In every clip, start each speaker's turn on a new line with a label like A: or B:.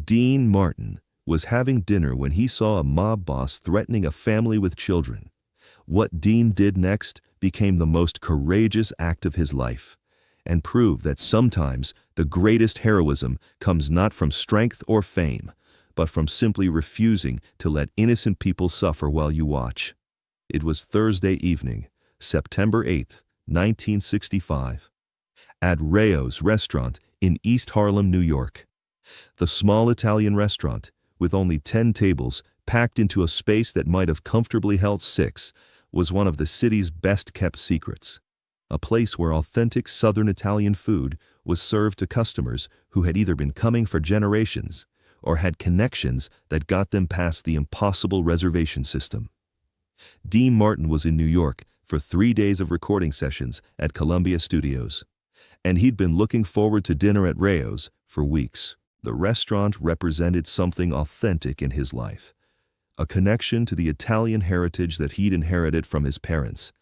A: Dean Martin was having dinner when he saw a mob boss threatening a family with children. What Dean did next became the most courageous act of his life, and proved that sometimes the greatest heroism comes not from strength or fame, but from simply refusing to let innocent people suffer while you watch. It was Thursday evening, September 8, 1965, at Rao's restaurant in East Harlem, New York. The small Italian restaurant, with only 10 tables packed into a space that might have comfortably held 6, was one of the city's best-kept secrets. A place where authentic Southern Italian food was served to customers who had either been coming for generations or had connections that got them past the impossible reservation system. Dean Martin was in New York for 3 days of recording sessions at Columbia Studios, and he'd been looking forward to dinner at Rao's for weeks. The restaurant represented something authentic in his life, a connection to the Italian heritage that he'd inherited from his parents,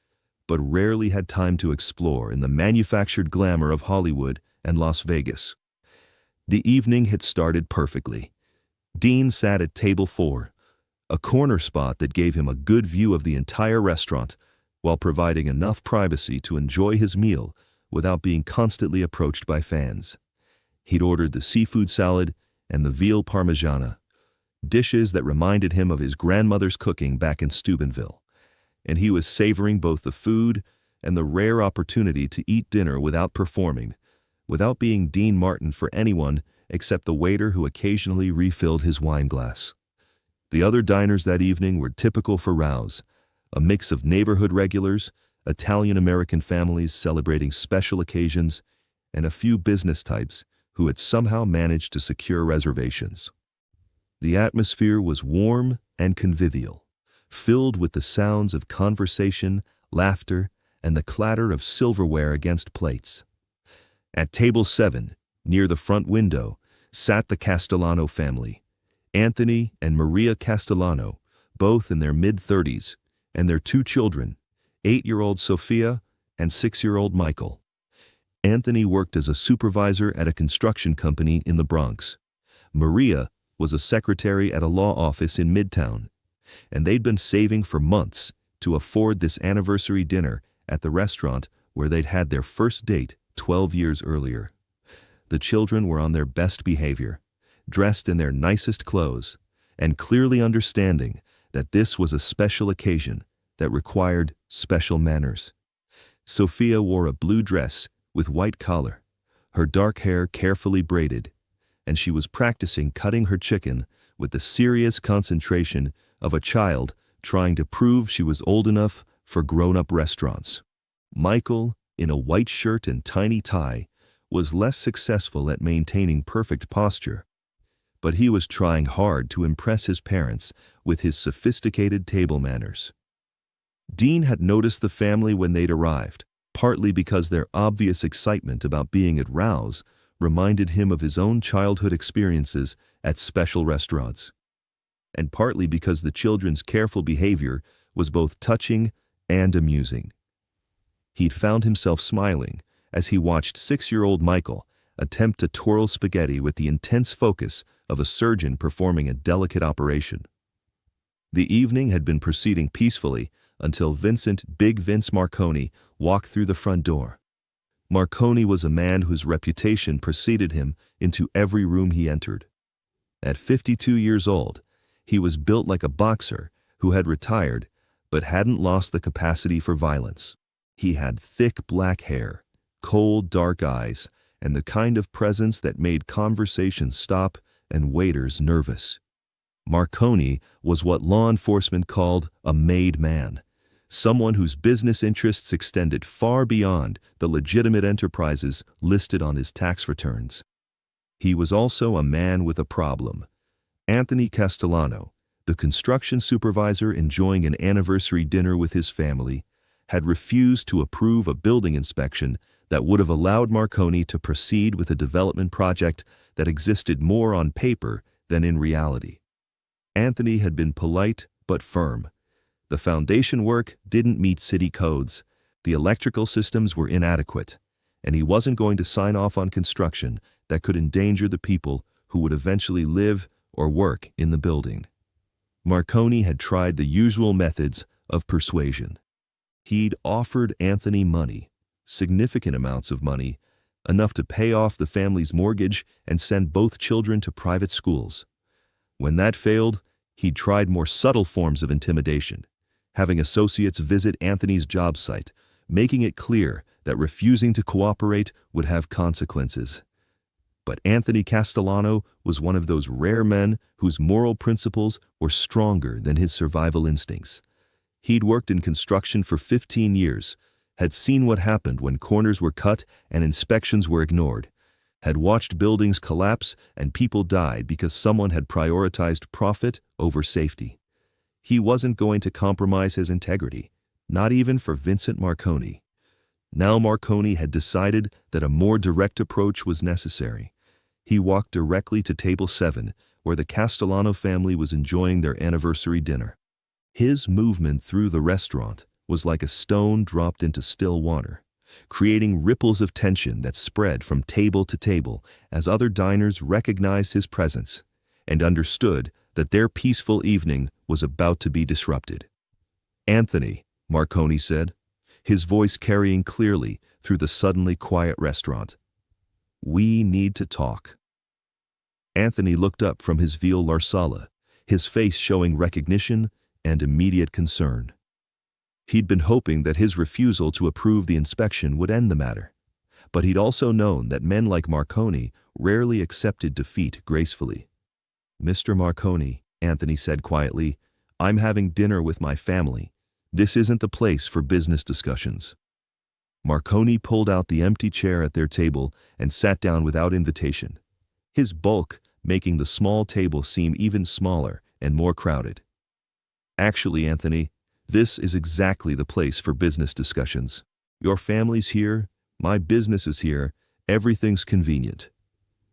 A: but rarely had time to explore in the manufactured glamour of Hollywood and Las Vegas. The evening had started perfectly. Dean sat at table 4, a corner spot that gave him a good view of the entire restaurant, while providing enough privacy to enjoy his meal without being constantly approached by fans. He'd ordered the seafood salad and the veal parmigiana, dishes that reminded him of his grandmother's cooking back in Steubenville, and he was savoring both the food and the rare opportunity to eat dinner without performing, without being Dean Martin for anyone except the waiter who occasionally refilled his wine glass. The other diners that evening were typical for Rao's, a mix of neighborhood regulars, Italian-American families celebrating special occasions, and a few business types who had somehow managed to secure reservations. The atmosphere was warm and convivial, filled with the sounds of conversation, laughter, and the clatter of silverware against plates. At table 7, near the front window, sat the Castellano family, Anthony and Maria Castellano, both in their mid-30s, and their 2 children, 8-year-old Sophia and 6-year-old Michael. Anthony worked as a supervisor at a construction company in the Bronx. Maria was a secretary at a law office in Midtown, and they'd been saving for months to afford this anniversary dinner at the restaurant where they'd had their first date 12 years earlier. The children were on their best behavior, dressed in their nicest clothes, and clearly understanding that this was a special occasion that required special manners. Sophia wore a blue dress with white collar, her dark hair carefully braided, and she was practicing cutting her chicken with the serious concentration of a child trying to prove she was old enough for grown-up restaurants. Michael, in a white shirt and tiny tie, was less successful at maintaining perfect posture, but he was trying hard to impress his parents with his sophisticated table manners. Dean had noticed the family when they'd arrived, partly because their obvious excitement about being at Rao's reminded him of his own childhood experiences at special restaurants, and partly because the children's careful behavior was both touching and amusing. He'd found himself smiling as he watched 6-year-old Michael attempt to twirl spaghetti with the intense focus of a surgeon performing a delicate operation. The evening had been proceeding peacefully until Big Vince Marconi walked through the front door. Marconi was a man whose reputation preceded him into every room he entered. At 52 years old, he was built like a boxer who had retired but hadn't lost the capacity for violence. He had thick black hair, cold dark eyes, and the kind of presence that made conversations stop and waiters nervous. Marconi was what law enforcement called a made man, someone whose business interests extended far beyond the legitimate enterprises listed on his tax returns. He was also a man with a problem. Anthony Castellano, the construction supervisor enjoying an anniversary dinner with his family, had refused to approve a building inspection that would have allowed Marconi to proceed with a development project that existed more on paper than in reality. Anthony had been polite but firm. The foundation work didn't meet city codes, the electrical systems were inadequate, and he wasn't going to sign off on construction that could endanger the people who would eventually live or work in the building. Marconi had tried the usual methods of persuasion. He'd offered Anthony money, significant amounts of money, enough to pay off the family's mortgage and send both children to private schools. When that failed, he'd tried more subtle forms of intimidation, having associates visit Anthony's job site, making it clear that refusing to cooperate would have consequences. But Anthony Castellano was one of those rare men whose moral principles were stronger than his survival instincts. He'd worked in construction for 15 years, had seen what happened when corners were cut and inspections were ignored, had watched buildings collapse and people died because someone had prioritized profit over safety. He wasn't going to compromise his integrity, not even for Vincent Marconi. Now Marconi had decided that a more direct approach was necessary. He walked directly to table 7, where the Castellano family was enjoying their anniversary dinner. His movement through the restaurant was like a stone dropped into still water, creating ripples of tension that spread from table to table as other diners recognized his presence and understood that their peaceful evening was about to be disrupted. "Anthony," Marconi said, his voice carrying clearly through the suddenly quiet restaurant, "we need to talk." Anthony looked up from his veal larsala, his face showing recognition and immediate concern. He'd been hoping that his refusal to approve the inspection would end the matter, but he'd also known that men like Marconi rarely accepted defeat gracefully. "Mr. Marconi," Anthony said quietly, "I'm having dinner with my family. This isn't the place for business discussions." Marconi pulled out the empty chair at their table and sat down without invitation, his bulk making the small table seem even smaller and more crowded. "Actually, Anthony, this is exactly the place for business discussions. Your family's here, my business is here, everything's convenient."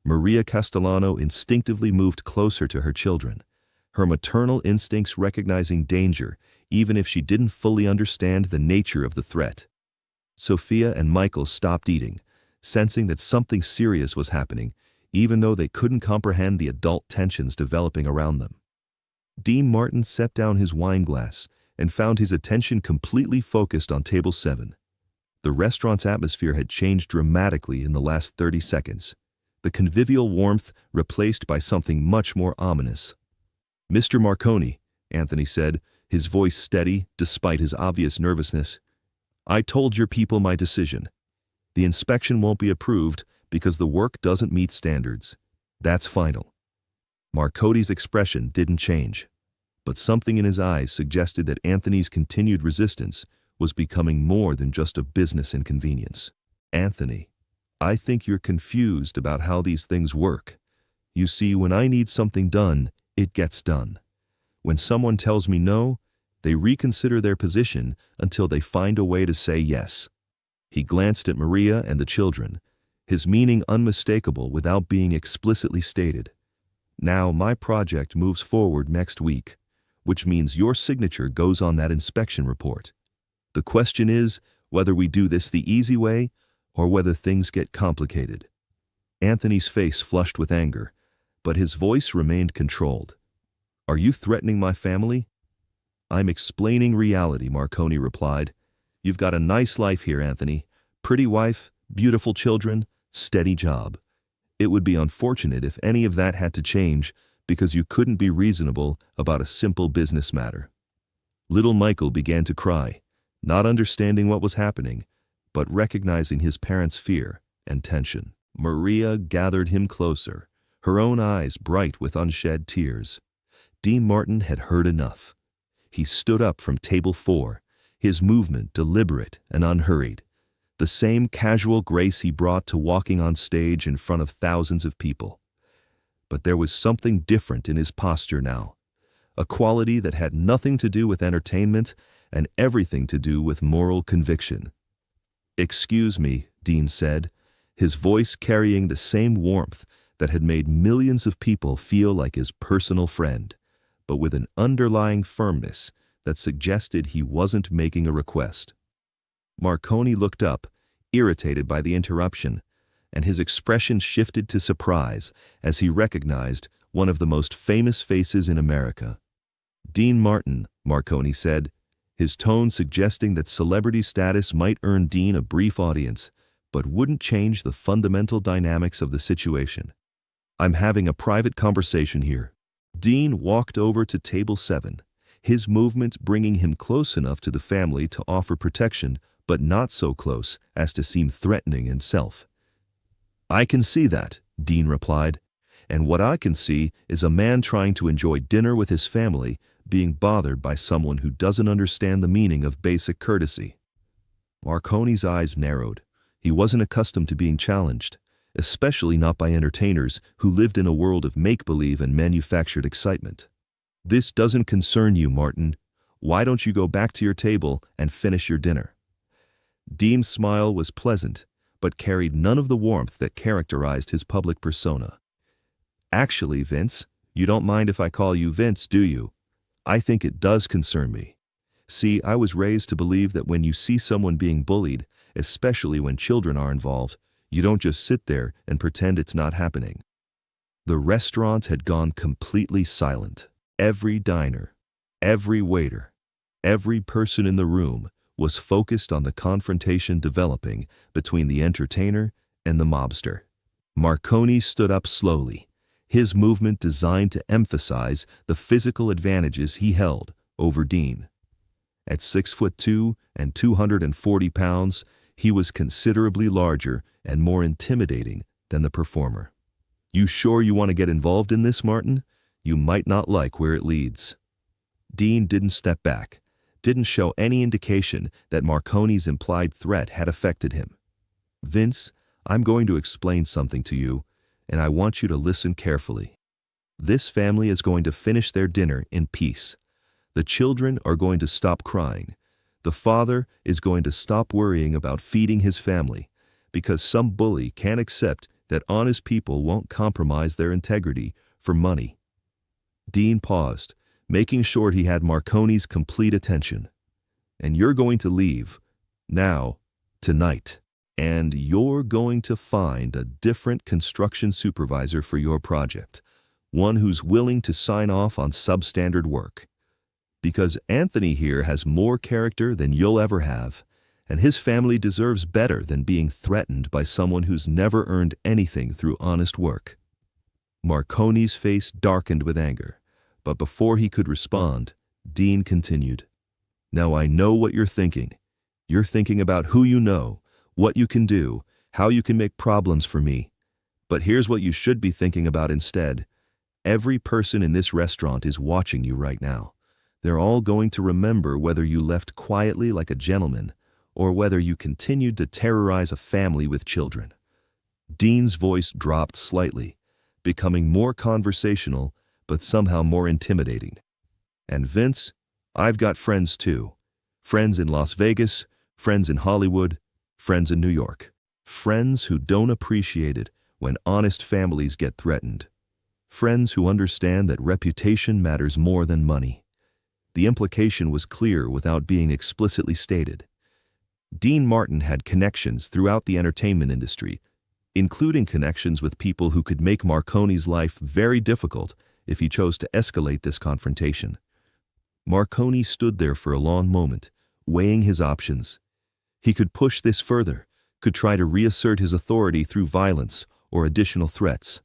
A: Maria Castellano instinctively moved closer to her children, her maternal instincts recognizing danger even if she didn't fully understand the nature of the threat. Sophia and Michael stopped eating, sensing that something serious was happening, even though they couldn't comprehend the adult tensions developing around them. Dean Martin set down his wine glass and found his attention completely focused on table 7. The restaurant's atmosphere had changed dramatically in the last 30 seconds, the convivial warmth replaced by something much more ominous. "Mr. Marconi," Anthony said, his voice steady despite his obvious nervousness, "I told your people my decision. The inspection won't be approved because the work doesn't meet standards. That's final." Marconi's expression didn't change, but something in his eyes suggested that Anthony's continued resistance was becoming more than just a business inconvenience. "Anthony, I think you're confused about how these things work. You see, when I need something done, it gets done. When someone tells me no, they reconsider their position until they find a way to say yes." He glanced at Maria and the children, his meaning unmistakable without being explicitly stated. "Now my project moves forward next week, which means your signature goes on that inspection report. The question is whether we do this the easy way or whether things get complicated." Anthony's face flushed with anger, but his voice remained controlled. "Are you threatening my family?" "I'm explaining reality," Marconi replied. "You've got a nice life here, Anthony. Pretty wife, beautiful children, steady job. It would be unfortunate if any of that had to change because you couldn't be reasonable about a simple business matter." Little Michael began to cry, not understanding what was happening, but recognizing his parents' fear and tension. Maria gathered him closer, her own eyes bright with unshed tears. Dean Martin had heard enough. He stood up from table 4, his movement deliberate and unhurried, the same casual grace he brought to walking on stage in front of thousands of people. But there was something different in his posture now, a quality that had nothing to do with entertainment and everything to do with moral conviction. "Excuse me," Dean said, his voice carrying the same warmth that had made millions of people feel like his personal friend, but with an underlying firmness that suggested he wasn't making a request. Marconi looked up, irritated by the interruption, and his expression shifted to surprise as he recognized one of the most famous faces in America. Dean Martin, Marconi said, his tone suggesting that celebrity status might earn Dean a brief audience, but wouldn't change the fundamental dynamics of the situation. "I'm having a private conversation here." Dean walked over to table 7, his movements bringing him close enough to the family to offer protection, but not so close as to seem threatening himself. "I can see that," Dean replied, "and what I can see is a man trying to enjoy dinner with his family being bothered by someone who doesn't understand the meaning of basic courtesy." Marconi's eyes narrowed. He wasn't accustomed to being challenged, especially not by entertainers who lived in a world of make-believe and manufactured excitement. "This doesn't concern you, Martin. Why don't you go back to your table and finish your dinner?" Dean's smile was pleasant, but carried none of the warmth that characterized his public persona. "Actually, Vince, you don't mind if I call you Vince, do you? I think it does concern me. See, I was raised to believe that when you see someone being bullied, especially when children are involved, you don't just sit there and pretend it's not happening." The restaurant had gone completely silent. Every diner, every waiter, every person in the room was focused on the confrontation developing between the entertainer and the mobster. Marconi stood up slowly, his movement designed to emphasize the physical advantages he held over Dean. At 6'2" and 240 pounds, he was considerably larger and more intimidating than the performer. "You sure you want to get involved in this, Martin? You might not like where it leads." Dean didn't step back, didn't show any indication that Marconi's implied threat had affected him. "Vince, I'm going to explain something to you, and I want you to listen carefully. This family is going to finish their dinner in peace. The children are going to stop crying. The father is going to stop worrying about feeding his family, because some bully can't accept that honest people won't compromise their integrity for money." Dean paused, making sure he had Marconi's complete attention. "And you're going to leave, now, tonight. And you're going to find a different construction supervisor for your project, one who's willing to sign off on substandard work. Because Anthony here has more character than you'll ever have, and his family deserves better than being threatened by someone who's never earned anything through honest work." Marconi's face darkened with anger, but before he could respond, Dean continued, "Now I know what you're thinking. You're thinking about who you know, what you can do, how you can make problems for me. But here's what you should be thinking about instead. Every person in this restaurant is watching you right now. They're all going to remember whether you left quietly like a gentleman or whether you continued to terrorize a family with children." Dean's voice dropped slightly, becoming more conversational but somehow more intimidating. "And Vince, I've got friends too. Friends in Las Vegas, friends in Hollywood, friends in New York. Friends who don't appreciate it when honest families get threatened. Friends who understand that reputation matters more than money." The implication was clear without being explicitly stated. Dean Martin had connections throughout the entertainment industry, including connections with people who could make Marconi's life very difficult if he chose to escalate this confrontation. Marconi stood there for a long moment, weighing his options. He could push this further, could try to reassert his authority through violence or additional threats.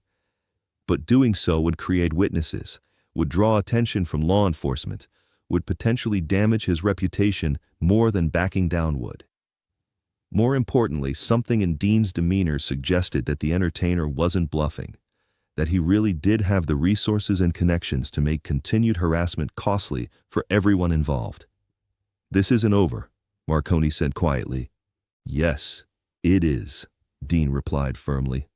A: But doing so would create witnesses, would draw attention from law enforcement, would potentially damage his reputation more than backing down would. More importantly, something in Dean's demeanor suggested that the entertainer wasn't bluffing, that he really did have the resources and connections to make continued harassment costly for everyone involved. "This isn't over," Marconi said quietly. "Yes, it is," Dean replied firmly.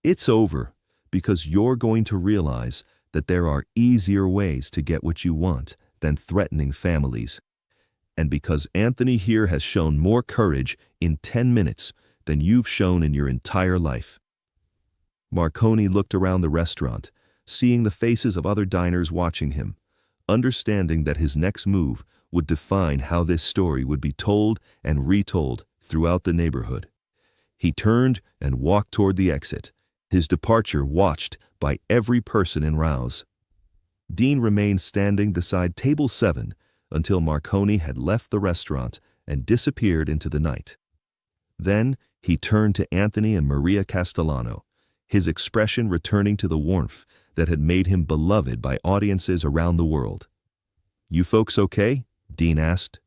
A: "It's over because you're going to realize that there are easier ways to get what you want than threatening families. And because Anthony here has shown more courage in 10 minutes than you've shown in your entire life." Marconi looked around the restaurant, seeing the faces of other diners watching him, understanding that his next move would define how this story would be told and retold throughout the neighborhood. He turned and walked toward the exit, his departure watched by every person in Rouse. Dean remained standing beside table 7 until Marconi had left the restaurant and disappeared into the night. Then he turned to Anthony and Maria Castellano, his expression returning to the warmth that had made him beloved by audiences around the world. "You folks okay?" Dean asked.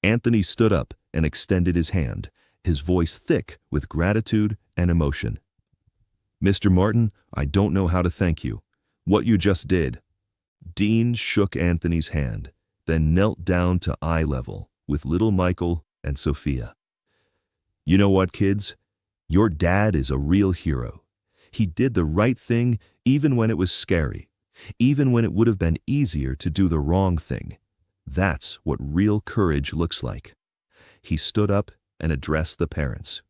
A: Anthony stood up and extended his hand, his voice thick with gratitude and emotion. "Mr. Martin, I don't know how to thank you. What you just did." Dean shook Anthony's hand, then knelt down to eye level with little Michael and Sophia. "You know what, kids? Your dad is a real hero. He did the right thing even when it was scary, even when it would have been easier to do the wrong thing. That's what real courage looks like." He stood up and addressed the parents.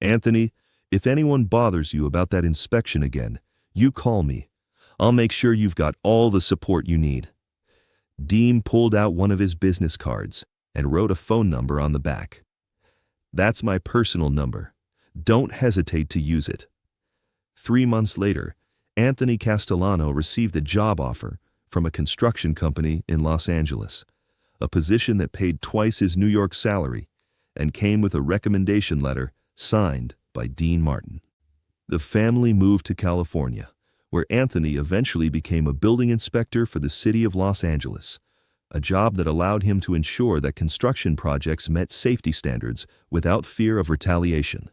A: "Anthony, if anyone bothers you about that inspection again, you call me. I'll make sure you've got all the support you need." Dean pulled out one of his business cards and wrote a phone number on the back. "That's my personal number. Don't hesitate to use it." 3 months later, Anthony Castellano received a job offer from a construction company in Los Angeles, a position that paid twice his New York salary and came with a recommendation letter signed by Dean Martin. The family moved to California, where Anthony eventually became a building inspector for the city of Los Angeles, a job that allowed him to ensure that construction projects met safety standards without fear of retaliation.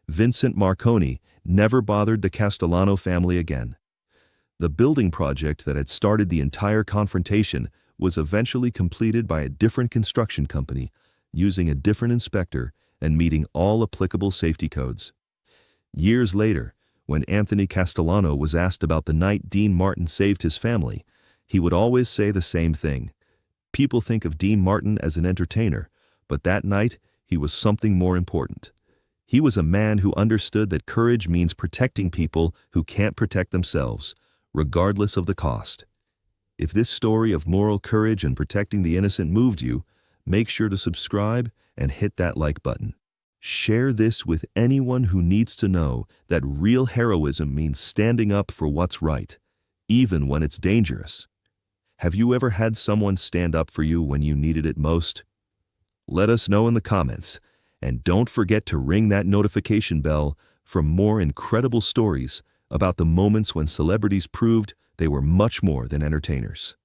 A: Vincent Marconi never bothered the Castellano family again. The building project that had started the entire confrontation was eventually completed by a different construction company, using a different inspector and meeting all applicable safety codes. Years later, when Anthony Castellano was asked about the night Dean Martin saved his family, he would always say the same thing. People think of Dean Martin as an entertainer, but that night he was something more important. He was a man who understood that courage means protecting people who can't protect themselves, regardless of the cost. If this story of moral courage and protecting the innocent moved you, make sure to subscribe and hit that like button. Share this with anyone who needs to know that real heroism means standing up for what's right, even when it's dangerous. Have you ever had someone stand up for you when you needed it most? Let us know in the comments, and don't forget to ring that notification bell for more incredible stories about the moments when celebrities proved they were much more than entertainers.